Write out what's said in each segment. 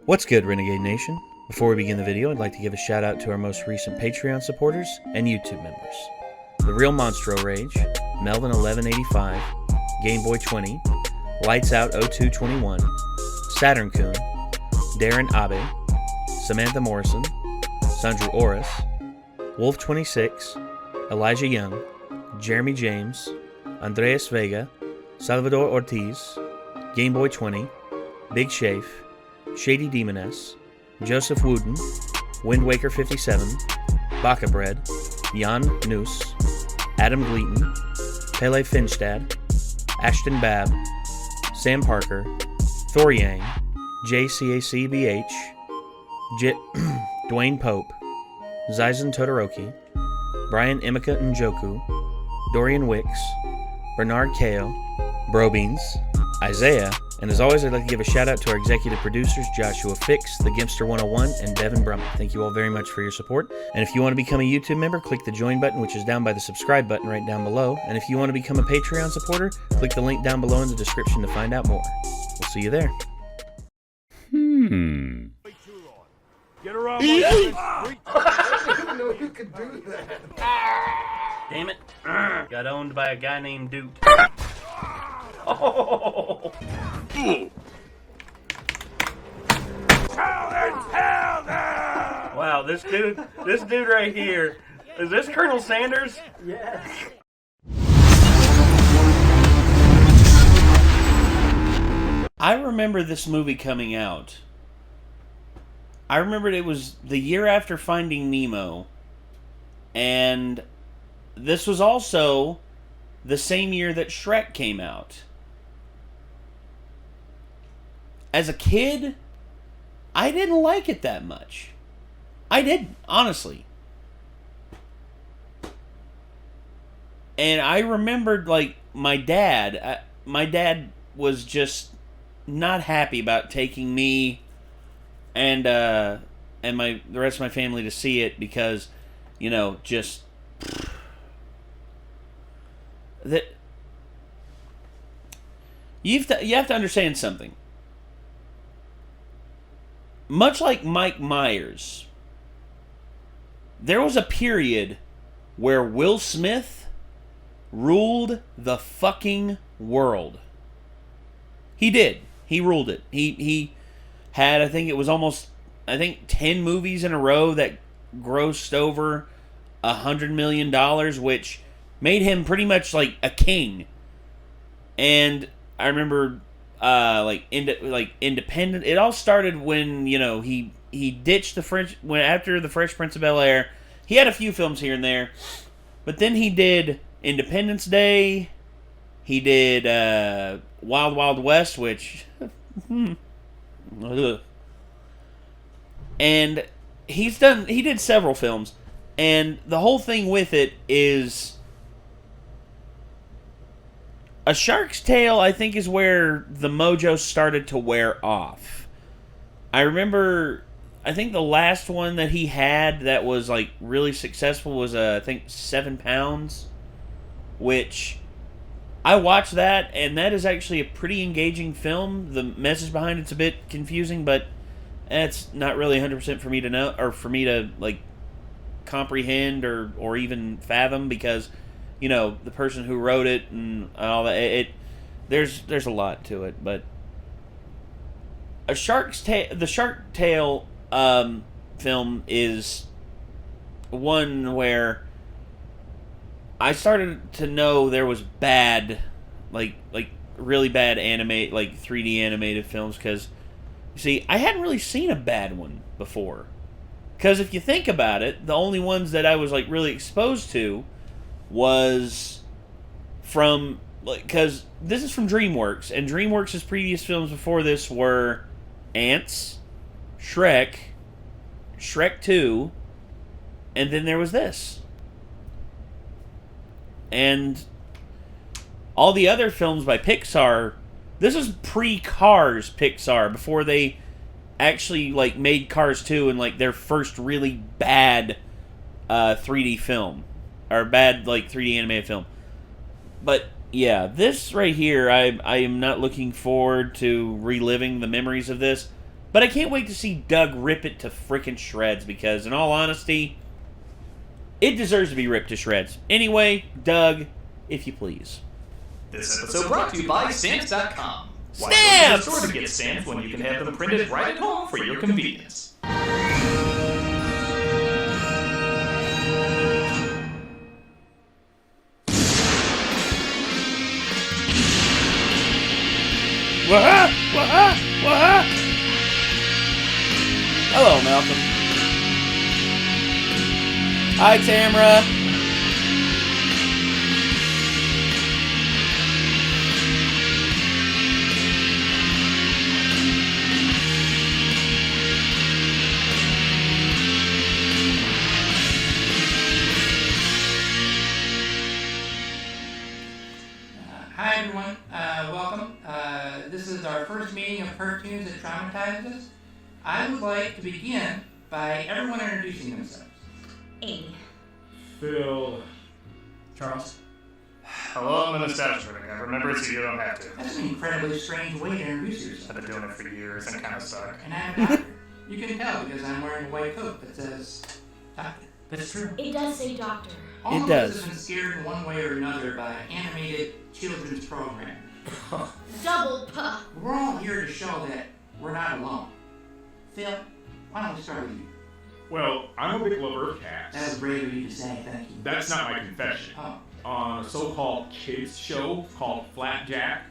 What's good, Renegade Nation? Before we begin the video, I'd like to give a shout out to our most recent Patreon supporters and YouTube members. The Real Monstro Rage, Melvin1185, Gameboy20, Lights Out 0221, Saturn Coon, Darren Abe, Samantha Morrison, Sandra Oris, Wolf26, Elijah Young, Jeremy James, Andreas Vega, Salvador Ortiz, Gameboy20, Big Shafe, Shady Demoness, Joseph Wooden, Windwaker57, BakaBread, Jan Noose, Adam Gleaton, Pele Finstad, Ashton Babb, Sam Parker, Thor Yang, JCACBH, Dwayne Pope, Zyzen Todoroki, Brian Emeka Njoku, Dorian Wicks, Bernard Kao, Brobeans, Isaiah, and as always, I'd like to give a shout out to our executive producers, Joshua Fix, The Gimpster 101, and Devin Brummett. Thank you all very much for your support. And if you want to become a YouTube member, click the join button, which is down by the subscribe button right down below. And if you want to become a Patreon supporter, click the link down below in the description to find out more. We'll see you there. Get her on. I didn't know you could do that. Damn it. Got owned by a guy named Doot. Oh! Wow, this dude right here. Is this Colonel Sanders? Yeah. I remember this movie coming out. I remembered it was the year after Finding Nemo. And this was also the same year that Shrek came out. As a kid, I didn't like it that much. I didn't, honestly. And I remembered, like, my dad was just not happy about taking me and the rest of my family to see it because, you know, just that you have to understand something. Much like Mike Myers, there was a period where Will Smith ruled the fucking world. He did. He ruled it. He had, I think it was almost, 10 movies in a row that grossed over $100 million, which made him pretty much like a king. And I remember Independent. It all started when, you know, he ditched after the Fresh Prince of Bel-Air. He had a few films here and there, but then he did Independence Day. He did Wild Wild West, which and he did several films, and the whole thing with it is A Shark's Tale, I think, is where the mojo started to wear off. I remember, I think the last one that he had that was, like, really successful was, I think, 7 Pounds, which I watched that, and that is actually a pretty engaging film. The message behind it's a bit confusing, but it's not really 100% for me to know, or for me to, like, comprehend or even fathom, because, you know, the person who wrote it and all that, there's a lot to it. But the Shark Tale film is one where I started to know there was bad, like really bad 3D animated films, because, you see, I hadn't really seen a bad one before. Because if you think about it, the only ones that I was, like, really exposed to was from, because this is from DreamWorks, and DreamWorks' previous films before this were Ants, Shrek 2, and then there was this. And all the other films by Pixar, this is pre-Cars Pixar, before they actually, like, made Cars 2 and, like, their first really bad 3D film. Or bad, like, 3D animated film. But, yeah, this right here, I am not looking forward to reliving the memories of this. But I can't wait to see Doug rip it to frickin' shreds because, in all honesty, it deserves to be ripped to shreds. Anyway, Doug, if you please. This episode brought to you by Stamps.com. Why Stamps! go to the store to get stamps when you can have them printed right at home for your convenience? Wah-ha! Wah-ha! Wah-ha! Hello, Malcolm. Hi, Tamara. Hi everyone, welcome. This is our first meeting of cartoons that traumatized us. I would like to begin by everyone introducing themselves. Amy. Phil. Charles. Hello, I'm an established critic. I remember it so you don't have to. That's an incredibly strange way to introduce yourself. I've been doing it for years and kind of stuck. And I'm a doctor. You can tell because I'm wearing a white coat that says doctor. That's true. It does say doctor. All It of does. us have been scared in one way or another by animated children's programming. Double puh. We're all here to show that we're not alone. Phil, why don't we start with you? Well, I'm a big lover of That cats. was brave of you to say, thank you. That's not my confession. Oh. On a so-called kids show called Flapjack,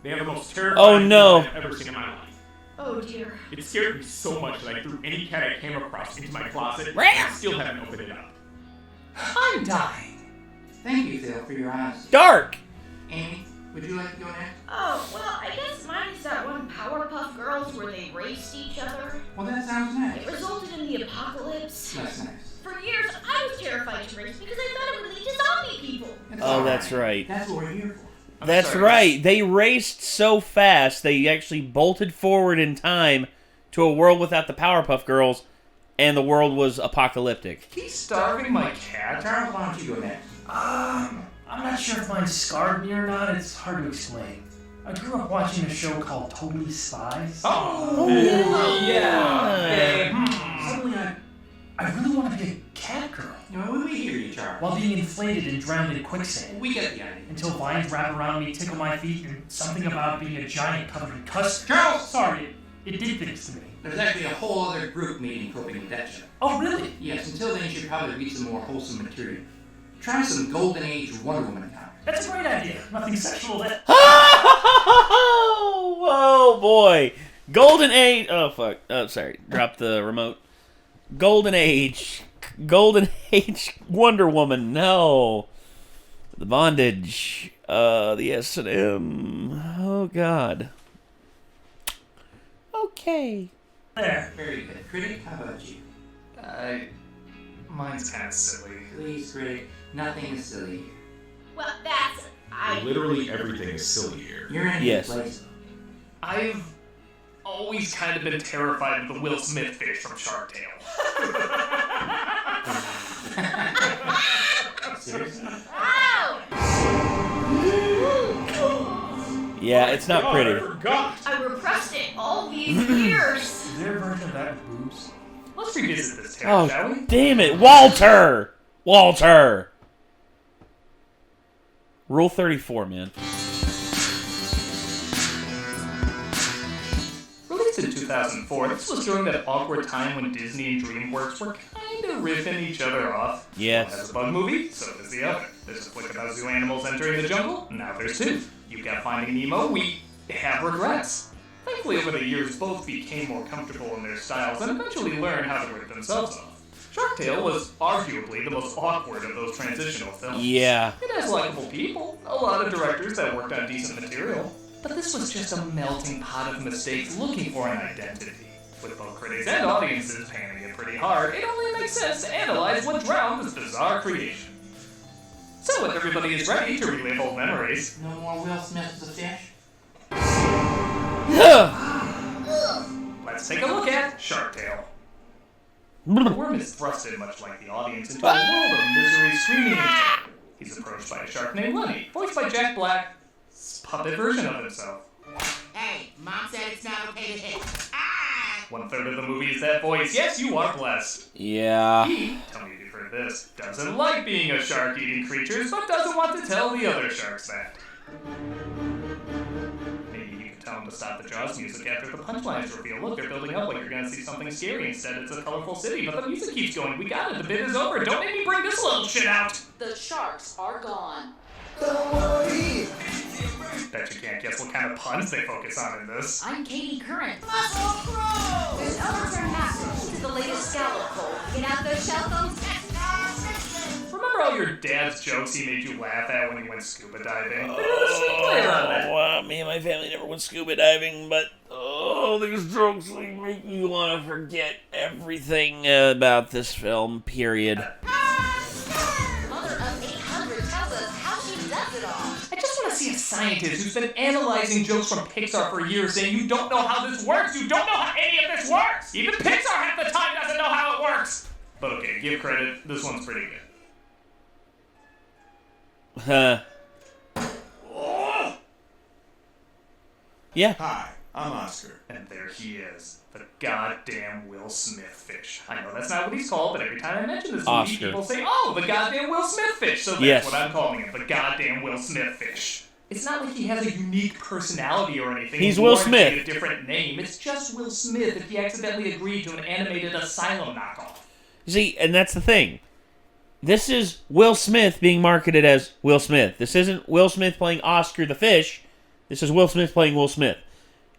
they have the most Oh, terrifying no. thing I've ever seen in my life. Oh dear. It scared me so much that I threw any cat I came across into my closet and Rah! I still haven't opened it up. I'm dying. Thank you, Phil, for your honesty. Dark. Amy, would you like to go next? Oh, well, I guess mine is that one Powerpuff Girls where they raced each other. Well, that sounds It nice. resulted in the apocalypse. That's nice. For years, I was terrified to race because I thought it would lead to zombie people. It's Oh, all that's right. That's what we're here for. I'm That's sorry. right. They raced so fast, they actually bolted forward in time to a world without the Powerpuff Girls, and the world was apocalyptic. He's starving my cat? Charles, why don't you go next? I'm not sure if mine scarred me or not. It's hard to explain. I grew up watching a show called Totally Spies. Oh, Yeah. Suddenly, I really want to be a cat girl No, we hear you, Charles. while being inflated and drowned in quicksand. We get the idea. Until vines wrap around me, tickle my feet, and something about being a giant covered in custard. Charles! Sorry, it did things to me. There's actually a whole other group meeting coping with that show. Oh, really? Yes, until then you should probably read some more wholesome material. Try some Golden Age Wonder Woman comics. That's a great idea. Nothing sexual there. Oh boy. Golden Age. Oh fuck. Oh, sorry. Drop the remote. Golden Age. Golden Age Wonder Woman. No. The bondage. The S&M. Oh god. Okay. There. Very good. Critic, how about you? Mine's kind of silly. Please, Critic. Nothing is silly here. Well, that's... Literally everything is silly here. You're in a Yes. good place. I've always kind of been terrified of the Will Smith fish from Shark Tale. Seriously? Ow! Yeah, it's not God, I pretty. forgot. I repressed it all these years. Is there a version of that with boobs? Let's revisit this tale, shall Oh, we? damn it. Walter! Walter! Rule 34, man. Released in 2004, this was during that awkward time when Disney and DreamWorks were kind of riffing each other off. Yes. One has a bug movie, so does the other. There's a flick about zoo animals entering the jungle, now there's two. You got Finding Nemo, we have regrets. Thankfully, over the years, both became more comfortable in their styles and eventually learned how to rip themselves off. Shark Tale was arguably the most awkward of those transitional films. Yeah. It has likable people, a lot of directors that worked on decent material, but this was just a melting pot of mistakes looking for an identity. With both critics and audiences panning it pretty hard, it only makes sense to analyze what drowned this bizarre creation. So if everybody is ready to relive old memories, No more Will Smith as a fish? let's take a look at Shark Tale. The worm is thrusted, much like the audience, into a world of misery, screaming and terror. He's approached by a shark named Lenny, voiced by Jack Black's puppet version of himself. Hey, Mom said it's not okay to hit. Ah! 1/3 of the movie is that voice. Yes, you are blessed. Yeah. He, tell me if you've heard this, doesn't like being a shark-eating creature, but doesn't want to tell the other sharks that. Maybe you can tell him to stop the Jaws music after the punchlines reveal. Look, they're building up like you're gonna see something scary. Instead, it's a colorful city, but the music keeps going. We got it. The bit is over. Don't make me bring this little shit out. The sharks are gone. Don't worry. Bet you can't guess what kind of puns they focus on in this. I'm Katie Current. Muscle Crow! There's no return passage to the latest scallop poll. Get out those shell phones. Remember all your dad's jokes he made you laugh at when you went scuba diving? They were the screenplayer on that. Well, me and my family never went scuba diving, but these jokes make me want to forget everything about this film, period. Mother of 800 tells us how she does it all. I just want to see a scientist who's been analyzing jokes from Pixar for years saying you don't know how this works, you don't know how any of this works! Even Pixar half the time doesn't know how it works! But okay, give credit, this one's pretty good. Yeah. Hi, I'm Oscar. And there he is, the goddamn Will Smith fish. I know that's not what he's called, but every time I mention this movie, Oscar. people say, oh, the goddamn Will Smith fish. So that's Yes. what I'm calling him, the goddamn Will Smith fish. It's not like he has a unique personality or anything. He's Will Or he Smith. made a different name. It's just Will Smith if he accidentally agreed to an animated Asylum knockoff. See, and that's the thing. This is Will Smith being marketed as Will Smith. This isn't Will Smith playing Oscar the Fish. This is Will Smith playing Will Smith.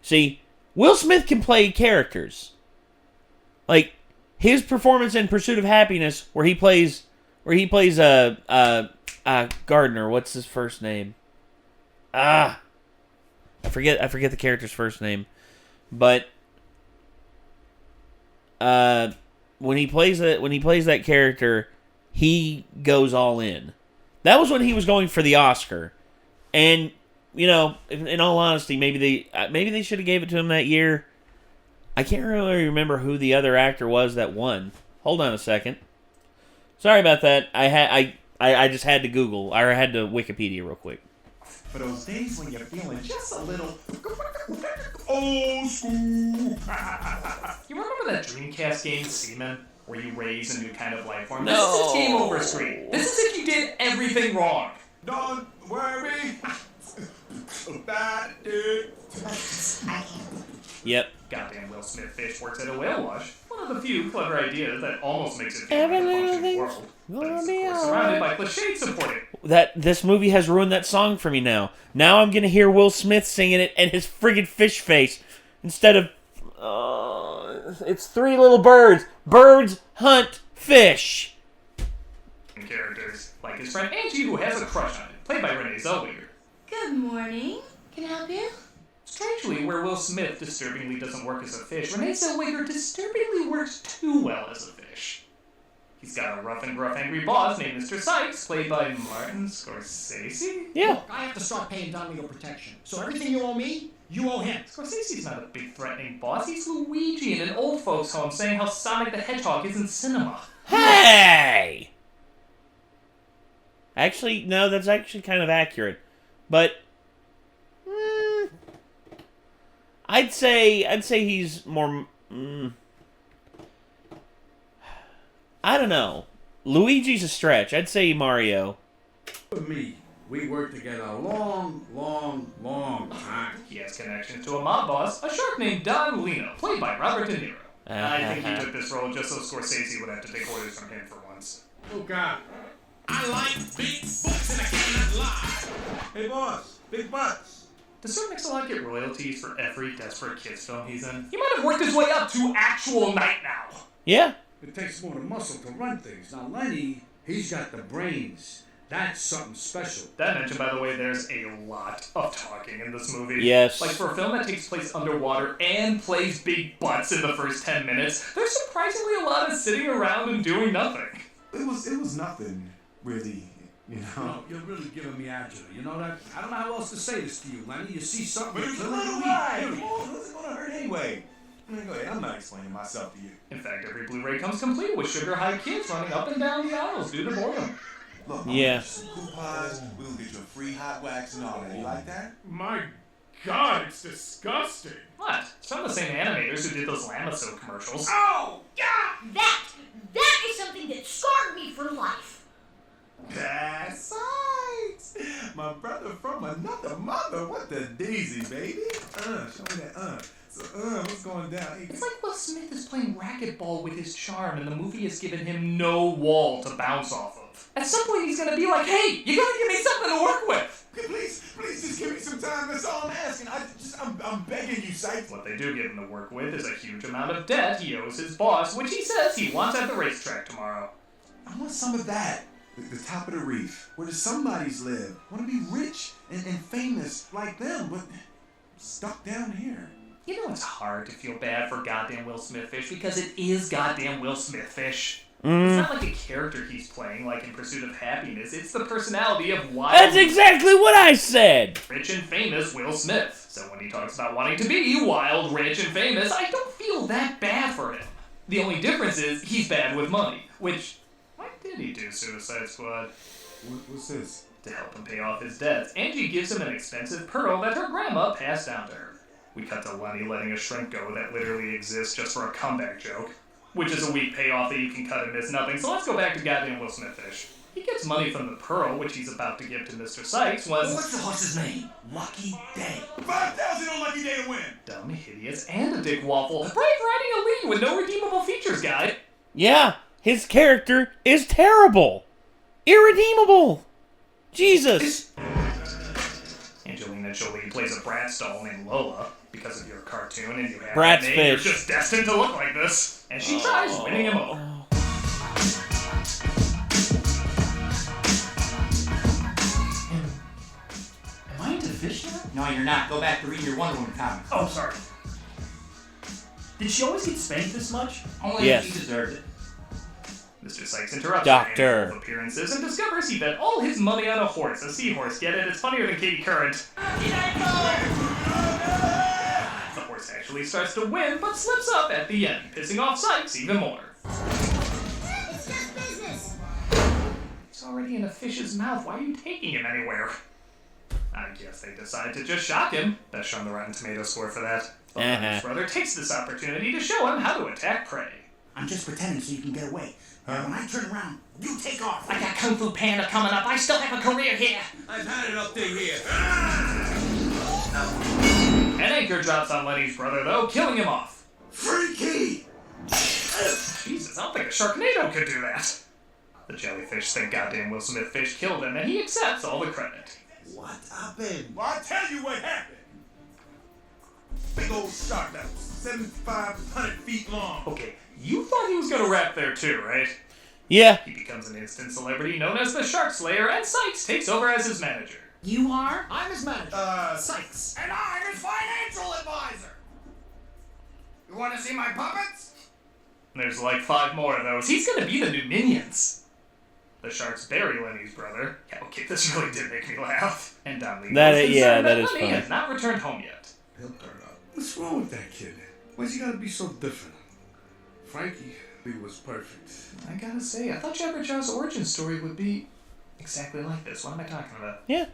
See, Will Smith can play characters. Like, his performance in Pursuit of Happiness, where he plays Gardner. What's his first name? I forget the character's first name. But when he plays that character, he goes all in. That was when he was going for the Oscar, and you know, in all honesty, maybe they should have gave it to him that year. I can't really remember who the other actor was that won. Hold on a second. Sorry about that. I just had to Google, or I had to Wikipedia real quick. For those days when you're feeling just a little old school. You remember that Dreamcast game, Seaman? Where you raise a new kind of life form? No. This is game over screen. This is if you did everything wrong. Don't worry about it. Yep. Goddamn Will Smith fish works at a whale wash. One of the few clever ideas that almost makes it feel like a functioning world. But it's, of course, surrounded by cliches supporting. This movie has ruined that song for me now. Now I'm gonna hear Will Smith singing it and his friggin' fish face instead of it's three little birds. Birds hunt fish. Characters like his friend Angie, who has a crush on him, played by Renee Zellweger. Good morning. Can I help you? Strangely, where Will Smith disturbingly doesn't work as a fish, Renee Zellweger disturbingly works too well as a fish. He's got a rough and gruff angry boss named Mr. Sykes, played by Martin Scorsese. Yeah. Look, I have to start paying Don legal protection. So everything you owe me, you owe him. Scorsese's not a big threatening boss. He's Luigi in an old folks' home saying how Sonic the Hedgehog isn't cinema. Hey! Actually, no, that's actually kind of accurate. But I'd say he's more I don't know. Luigi's a stretch. I'd say Mario. For me, we worked together a long time. He has connections to a mob boss, a shark named Don Lino, played by Robert De Niro. I think he took this role just so Scorsese would have to take orders from him for once. Lukas, I like big butts and I cannot lie. Hey boss, big butts. Does Sir Mix-a-Lot get royalties for every Desperate Kids film he's in? He might have worked his way up to actual Night Now. Yeah. It takes more than muscle to run things. Now Lenny, he's got the brains. That's something special. That mentioned, by the way, there's a lot of talking in this movie. Yes. Like, for a film that takes place underwater and plays big butts in the first 10 minutes, there's surprisingly a lot of sitting around and doing nothing. It was nothing, really, you know. No, you're really giving me agita. You know that? I don't know how else to say this to you, Lenny. You see something. But it's a little right. What's it gonna hurt anyway? I mean, go ahead. I'm not explaining myself to you. In fact, every Blu-ray comes complete with sugar-high kids running up and down the aisles due to boredom. Look, yeah. Some coupons, we'll get you a free hot wax and all that. You like that? My God, it's disgusting. What? It's from the same animators who did those Lamaso commercials. Oh, God! That is something that scarred me for life. That's right. My brother from another mother. What the daisy, baby? Show me that. So, what's going down? It's like Will Smith is playing racquetball with his charm, and the movie has given him no wall to bounce off of. At some point, he's gonna be like, "Hey, you gotta give me something to work with." Please, just give me some time. That's all I'm asking. I'm begging you, Sight. What they do give him to work with is a huge amount of debt he owes his boss, which he says he wants at the racetrack tomorrow. I want some of that. The top of the reef, where the somebodies live. I want to be rich and famous like them, but stuck down here. You know it's hard to feel bad for goddamn Will Smith Fish because it is goddamn Will Smith Fish. It's not like a character he's playing like in Pursuit of Happiness. It's the personality of wild... That's exactly what I said! Rich and famous Will Smith. So when he talks about wanting to be wild, rich, and famous, I don't feel that bad for him. The only difference is he's bad with money, which... Why did he do Suicide Squad? What's this? To help him pay off his debts. Angie gives him an expensive pearl that her grandma passed down to her. We cut to Lenny letting a shrimp go that literally exists just for a comeback joke. Which is a weak payoff that you can cut and miss nothing, so let's go back to goddamn Will Smith Fish. He gets money from the pearl, which he's about to give to Mr. Sykes when... What's the horse's name? Lucky Day. 5,000 on Lucky Day to win! Dumb, hideous, and a dick waffle. Brave riding a lead with no redeemable features, guy. Yeah, his character is terrible. Irredeemable. Jesus. Angelina Jolie plays a Bratz doll named Lola. Because of your cartoon and you have Bratz that name, Fish. You're just destined to look like this. And she tries winning him over. Am I into fish now? No, you're not. Go back to reading your Wonder Woman comics. Oh, sorry. Did she always get spanked this much? Only Yes. if she deserved it. Mr. Sykes interrupts Doctor. her handful of appearances and discovers he bet all his money on a horse, a seahorse. Get it? It's funnier than Katie Current. The horse actually starts to win, but slips up at the end, pissing off Sykes even more. It's just business. He's already in a fish's mouth. Why are you taking him anywhere? I guess they decide to just shock him. Best show on the Rotten Tomatoes score for that. But his brother takes this opportunity to show him how to attack prey. I'm just pretending so you can get away. And when I turn around, you take off. I got Kung Fu Panda coming up. I still have a career here. I've had it up there here. An anchor drops on Lenny's brother, though, killing him off. Freaky! Jesus, I don't think a Sharknado could do that. The jellyfish think goddamn Will Smith Fish killed him, and he accepts all the credit. What happened? Well, I'll tell you what happened. Big old shark that was 75 to 100 feet long. Okay, you thought he was gonna rap there too, right? Yeah. He becomes an instant celebrity known as the Shark Slayer, and Sykes takes over as his manager. You are? I'm his manager. Sykes. And I'm his financial advisor. You want to see my puppets? There's like 5 more of those. He's gonna be the new Minions. The sharks bury Lenny's brother. Yeah, okay, this really did make me laugh. And Don Lee That was is- yeah, concerned that is Lenny funny. has not returned home yet. He'll turn up. What's wrong with that kid? Why's he gotta be so different? Frankie, he was perfect. I gotta say, I thought Jabber Jaw's origin story would be exactly like this. What am I talking about? Yeah.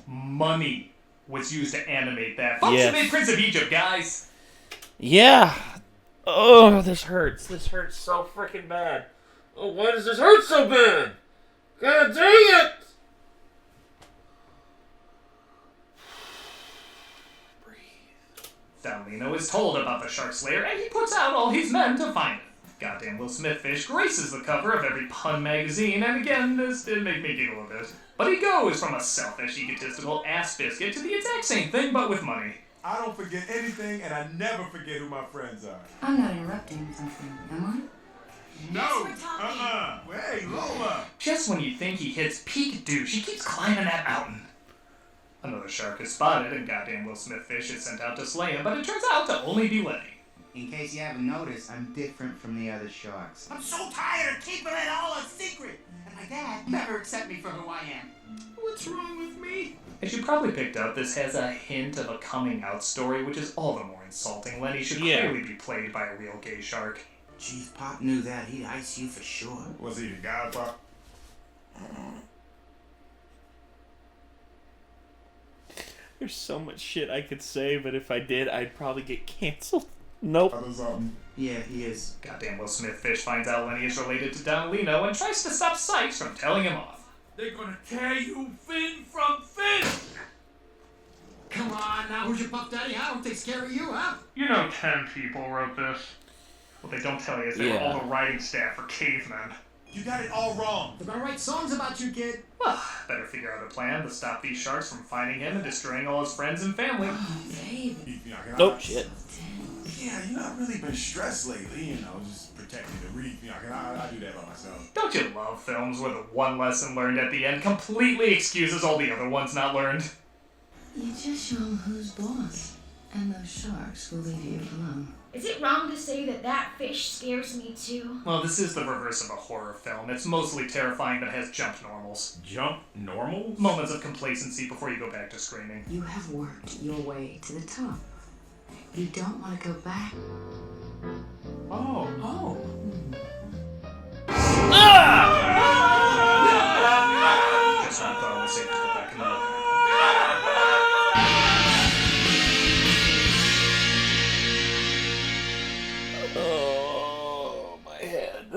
Money was used to animate that. Folks Yes. made Prince of Egypt, guys. Yeah. Oh, this hurts. This hurts so freaking bad. Oh, why does this hurt so bad? God dang it! Don Lino is told about the Shark Slayer, and he puts out all his men to find it. Goddamn Will Smith Fish graces the cover of every pun magazine, and again, this did make me giggle a bit. But he goes from a selfish, egotistical ass biscuit to the exact same thing, but with money. I don't forget anything, and I never forget who my friends are. I'm not interrupting something, am No! we're talking. Hey, Lola! Just when you think he hits peak douche, he keeps climbing that mountain. Another shark is spotted, and goddamn Will Smith Fish is sent out to slay him, but it turns out to only be Lenny. In case you haven't noticed, I'm different from the other sharks. I'm so tired of keeping it all a secret. And my dad never accepted me for who I am. What's wrong with me? As you probably picked up, this has a hint of a coming out story, which is all the more insulting. Lenny should clearly be played by a real gay shark. Chief Pop knew that. He'd ice you for sure. Was he the guy, Pop? There's so much shit I could say, but if I did, I'd probably get canceled. Nope. Yeah, he is. Goddamn Will Smith Fish finds out Lenny is related to Donalino and tries to stop Sykes from telling him off. They're gonna tear you fin from fin! Come on, now who's your puff daddy? I don't take care of you, huh? You know 10 people wrote this. What they don't tell you is they were all the writing staff for Cavemen. You got it all wrong. They're gonna write songs about you, kid. Well, better figure out a plan to stop these sharks from finding him and destroying all his friends and family. Oh, shit. Yeah, I've really been stressed lately, just protecting the reef. I do that by myself. Don't you love films where the one lesson learned at the end completely excuses all the other ones not learned? You just show them who's boss, and those sharks will leave you alone. Is it wrong to say that fish scares me too? Well, this is the reverse of a horror film. It's mostly terrifying, but has jump normals. Jump normals? Moments of complacency before you go back to screaming. You have worked your way to the top. You don't want to go back. Oh. Just when I thought it was safe to go back in the Oh, my head.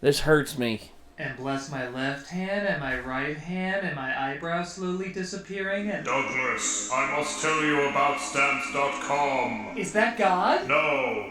This hurts me. And bless my left hand and my right hand and my eyebrows slowly disappearing and... Douglas, I must tell you about Stamps.com. Is that God? No.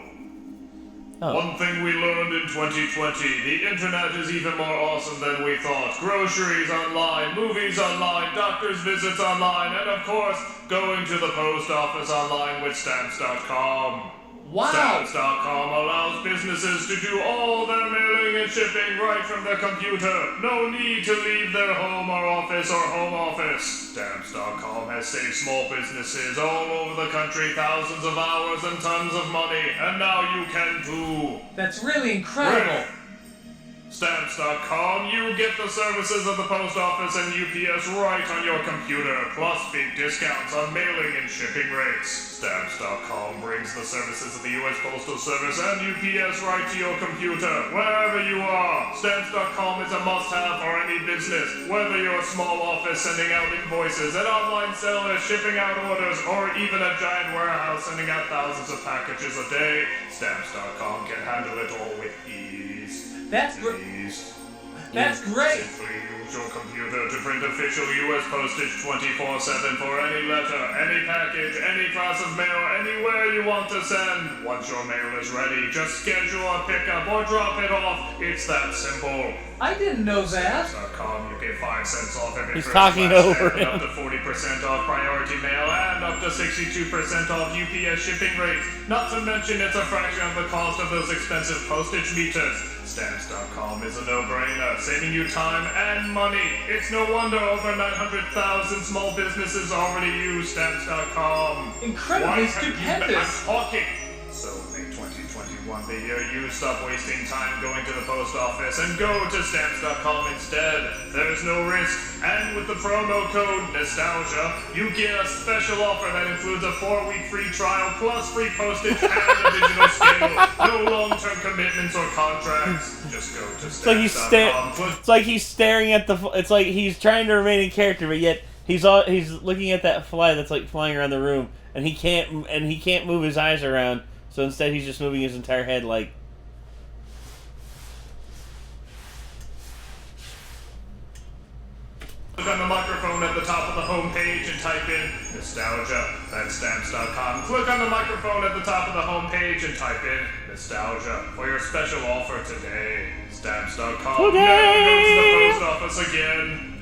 Oh. One thing we learned in 2020, the internet is even more awesome than we thought. Groceries online, movies online, doctor's visits online, and of course, going to the post office online with Stamps.com. Wow! Stamps.com allows businesses to do all their mailing and shipping right from their computer. No need to leave their home or office or home office. Stamps.com has saved small businesses all over the country thousands of hours and tons of money, and now you can too. That's really incredible. Where? Stamps.com, you get the services of the post office and UPS right on your computer, plus big discounts on mailing and shipping rates. Stamps.com brings the services of the U.S. Postal Service and UPS right to your computer, wherever you are. Stamps.com is a must-have for any business, whether you're a small office sending out invoices, an online seller shipping out orders, or even a giant warehouse sending out thousands of packages a day. Stamps.com can handle it all with ease. That's great. Simply use your computer to print official U.S. postage 24/7 for any letter, any package, any class of mail, anywhere you want to send. Once your mail is ready, just schedule a pickup or drop it off. It's that simple. I didn't know that. Stamps.com, you get 5 cents off every He's first talking class over send, him. up to 40% off priority mail, and up to 62% off UPS shipping rates. Not to mention it's a fraction of the cost of those expensive postage meters. Stamps.com is a no-brainer, saving you time and money. It's no wonder over 900,000 small businesses already use Stamps.com. Incredibly Why have you been stupendous. talking? So make 2021 the year you stop wasting time going to the post office and go to Stamps.com instead. There's no risk, and with the promo code NOSTALGIA, you get a special offer that includes a 4-week free trial plus free postage and a digital scale. No long-term commitments or contracts. Just go to Stamps.com. It's like he's staring at the. It's like he's trying to remain in character, but yet he's looking at that fly that's like flying around the room, and he can't move his eyes around. So instead, he's just moving his entire head like. Click on the microphone at the top of the home page and type in nostalgia. That's Stamps.com. Click on the microphone at the top of the home page and type in nostalgia for your special offer today. Stamps.com. Today. Never go to the post office again.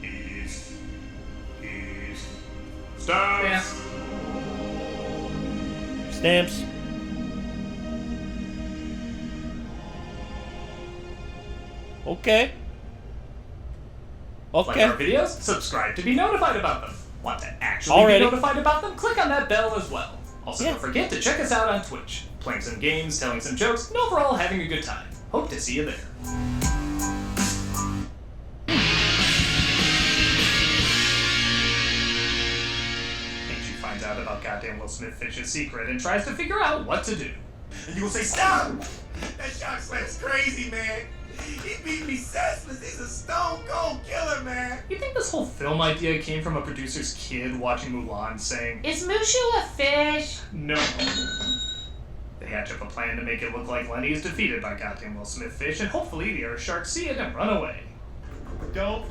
Ease. Stamps. Stamps. Okay. Like our videos? Subscribe to be notified about them. Want to actually Already. be notified about them? Click on that bell as well. Also, don't forget to check us out on Twitch. Playing some games, telling some jokes, and overall having a good time. Hope to see you there. Angie finds out about goddamn Will Smith Fish's secret and tries to figure out what to do. And you will say, stop! That shark sweat's crazy, man. He beat me senseless. He's a stone cold killer, man. You think this whole film idea came from a producer's kid watching Mulan saying, Is Mushu a fish? no? They hatch up a plan to make it look like Lenny is defeated by goddamn Will Smith fish, and hopefully the other sharks see it and run away. Don't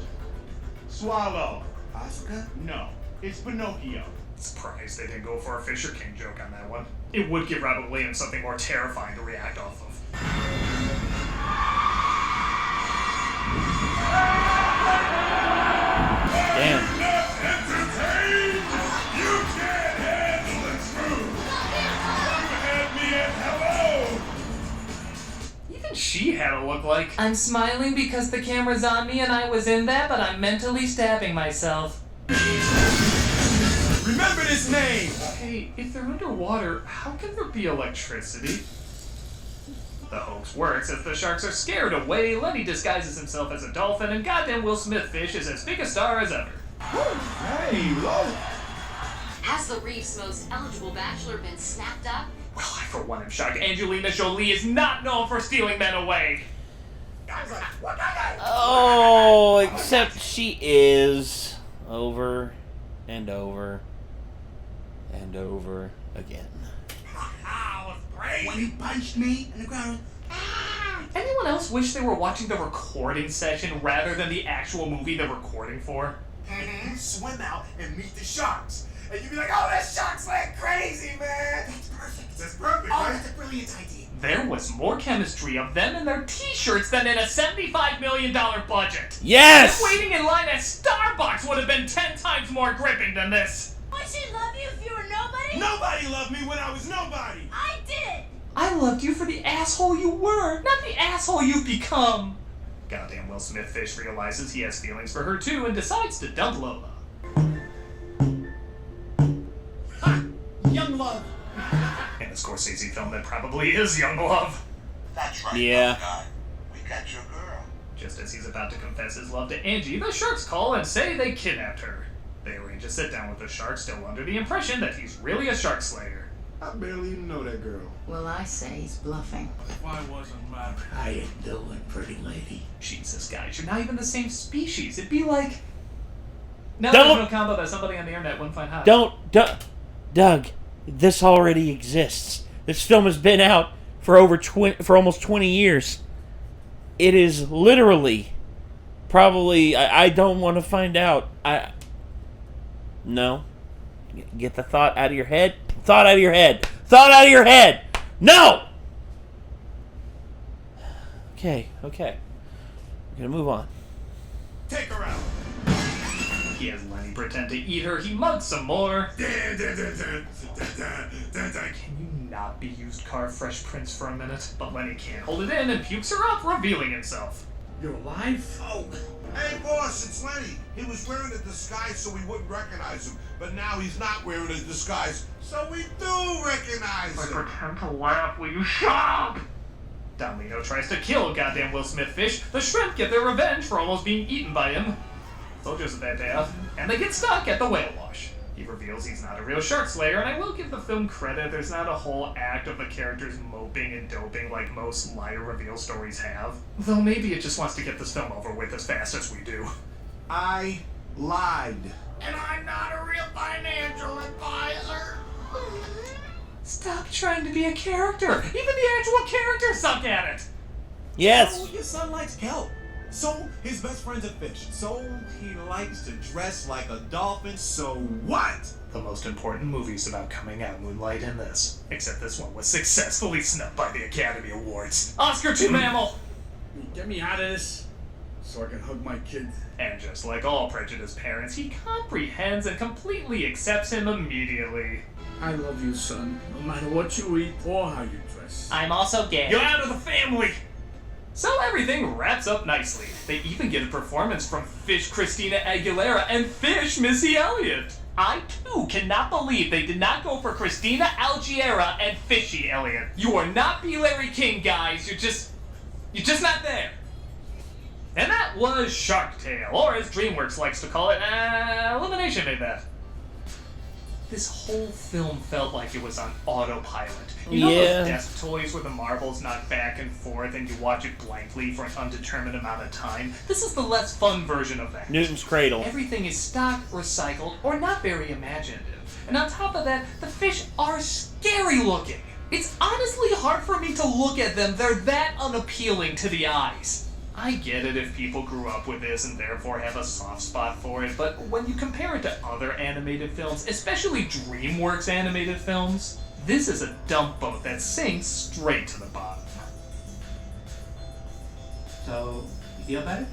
swallow. Oscar? No, it's Pinocchio. Surprised they didn't go for a Fisher King joke on that one. It would give Robin Williams something more terrifying to react off of. Damn. Even she had a look like. I'm smiling because the camera's on me and I was in that, but I'm mentally stabbing myself. Remember this name! Hey, if they're underwater, how can there be electricity? The hoax works as the sharks are scared away, Lenny disguises himself as a dolphin, and goddamn Will Smith fish is as big a star as ever. Hey, low. Has the Reef's most eligible bachelor been snapped up? Well, I for one am shocked Angelina Jolie is not known for stealing men away. Oh, except she is. Over and over and over again. When he punched me and the crowd was, Anyone else wish they were watching the recording session rather than the actual movie they're recording for? Swim out and meet the sharks. And you'd be like, oh, that shark's like crazy, man. That's perfect. That's perfect, Oh, right? that's a brilliant idea. There was more chemistry of them and their t-shirts than in a $75 million budget. Yes! Them waiting in line at Starbucks would have been 10 times more gripping than this. Would she love you if you were nobody? Nobody loved me when I was nobody. I did! I loved you for the asshole you were, not the asshole you've become. Goddamn Will Smith fish realizes he has feelings for her too and decides to dump Lola. Ha! Young love. In a Scorsese film that probably is Young Love. That's right, Yeah. guy. We got your girl. Just as he's about to confess his love to Angie, the sharks call and say they kidnapped her. They arrange a sit-down with the shark, still under the impression that he's really a shark slayer. I barely even know that girl. Well, I say he's bluffing. Why wasn't married? How you doing, pretty lady? Jesus, guys, you're not even the same species. It'd be like... No, Don't- there's no combo that somebody on the internet wouldn't find hot. Doug, this already exists. This film has been out for almost 20 years. It is literally, probably, I don't want to find out. No. Get the thought out of your head. Thought out of your head. Thought out of your head. No! Okay. We're gonna move on. Take her out. He has Lenny pretend to eat her. He mugs some more. Can Can you not be used car Fresh Prince for a minute? But Lenny can't hold it in and pukes her up, revealing himself. You're alive? Oh. Hey, boss, it's Lenny. He was wearing a disguise so we wouldn't recognize him, but now he's not wearing a disguise, so we do recognize I him. pretend to laugh. Will you shut up? Don Lino tries to kill goddamn Will Smith fish. The shrimp get their revenge for almost being eaten by him. Soldier's a bad death, and they get stuck at the whale wash. He reveals he's not a real shark slayer, and I will give the film credit, there's not a whole act of the characters moping and doping like most liar reveal stories have. Though maybe it just wants to get this film over with as fast as we do. I lied. And I'm not a real financial advisor. Stop trying to be a character! Even the actual characters suck at it! Yes! So your son likes kelp. So his best friend's a fish. So he likes to dress like a dolphin. So what? The most important movies about coming out moonlight in this. Except this one was successfully snubbed by the Academy Awards. Oscar to Mammal! Get me out of this so I can hug my kid. And just like all prejudiced parents, he comprehends and completely accepts him immediately. I love you, son, no matter what you eat or how you dress. I'm also gay. You're out of the family! So everything wraps up nicely. They even get a performance from Fish Christina Aguilera and Fish Missy Elliott. I too cannot believe they did not go for Christina Aguilera and Fishy Elliott. You are not B. Larry King, guys. You're just not there. And that was Shark Tale, or as DreamWorks likes to call it, Elimination made that. This whole film felt like it was on autopilot. You know those desk toys where the marbles knock back and forth and you watch it blankly for an undetermined amount of time? This is the less fun version of that. Newton's Cradle. Everything is stock, recycled, or not very imaginative. And on top of that, the fish are scary looking. It's honestly hard for me to look at them. They're that unappealing to the eyes. I get it if people grew up with this and therefore have a soft spot for it, but when you compare it to other animated films, especially DreamWorks animated films, this is a dump boat that sinks straight to the bottom. So, you feel better?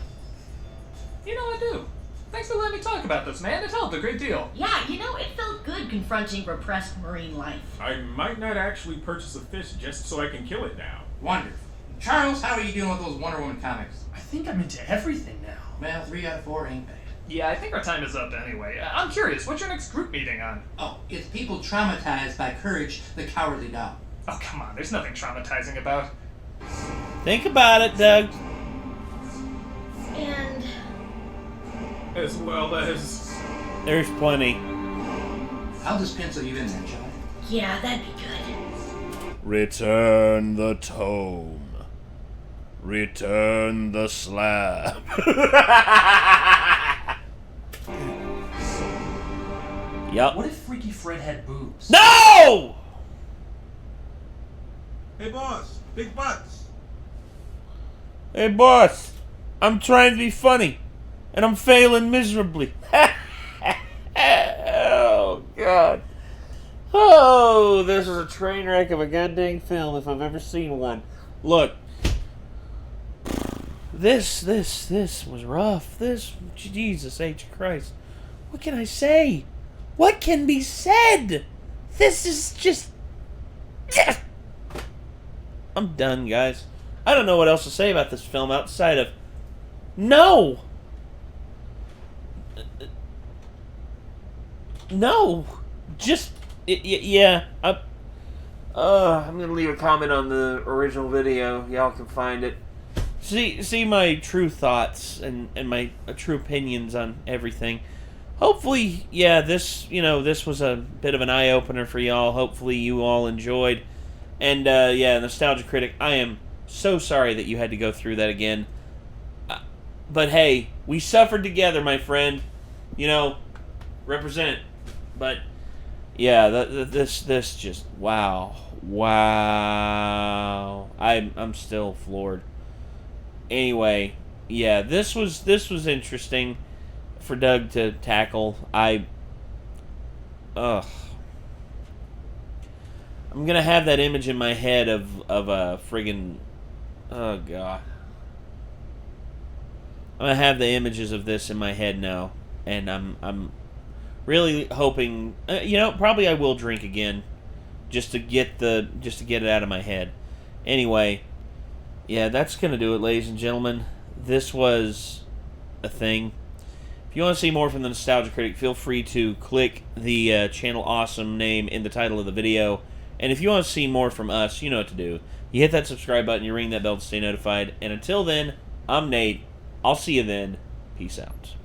You know I do. Thanks for letting me talk about this, man. It helped a great deal. Yeah, you know, it felt good confronting repressed marine life. I might not actually purchase a fish just so I can kill it now. Wonderful. Charles, how are you doing with those Wonder Woman comics? I think I'm into everything now. Well, 3 out of 4 ain't bad. Yeah, I think our time is up anyway. I'm curious, what's your next group meeting on? Oh, it's people traumatized by Courage the Cowardly Dog. Oh, come on, there's nothing traumatizing about. Think about it, Doug. And... as well as... there's plenty. I'll just pencil you in there, John. yeah, that'd be good. Return the tome. Return the slab. Yup. What if Freaky Fred had boobs? No! Hey, boss. Big butts. Hey, boss. I'm trying to be funny, and I'm failing miserably. Oh, God. Oh, this is a train wreck of a goddamn film if I've ever seen one. Look. This was rough. Jesus H. Christ. What can I say? What can be said? This is just... I'm done, guys. I don't know what else to say about this film outside of... No! No! Just... yeah. I'm gonna leave a comment on the original video. Y'all can find it. See my true thoughts and my true opinions on everything. Hopefully, yeah, this was a bit of an eye-opener for y'all. Hopefully you all enjoyed. And, yeah, Nostalgia Critic, I am so sorry that you had to go through that again. But, hey, we suffered together, my friend. Represent. But, yeah, this just, wow. I'm still floored. Anyway, yeah, this was interesting for Doug to tackle. I'm gonna have that image in my head of a friggin', oh god. I'm gonna have the images of this in my head now, and I'm really hoping, probably I will drink again, just to get it out of my head. Anyway, yeah, that's gonna do it, ladies and gentlemen. This was a thing. If you want to see more from the Nostalgia Critic, feel free to click the channel awesome name in the title of the video. And if you want to see more from us, you know what to do. You hit that subscribe button, you ring that bell to stay notified. And until then, I'm Nate. I'll see you then. Peace out.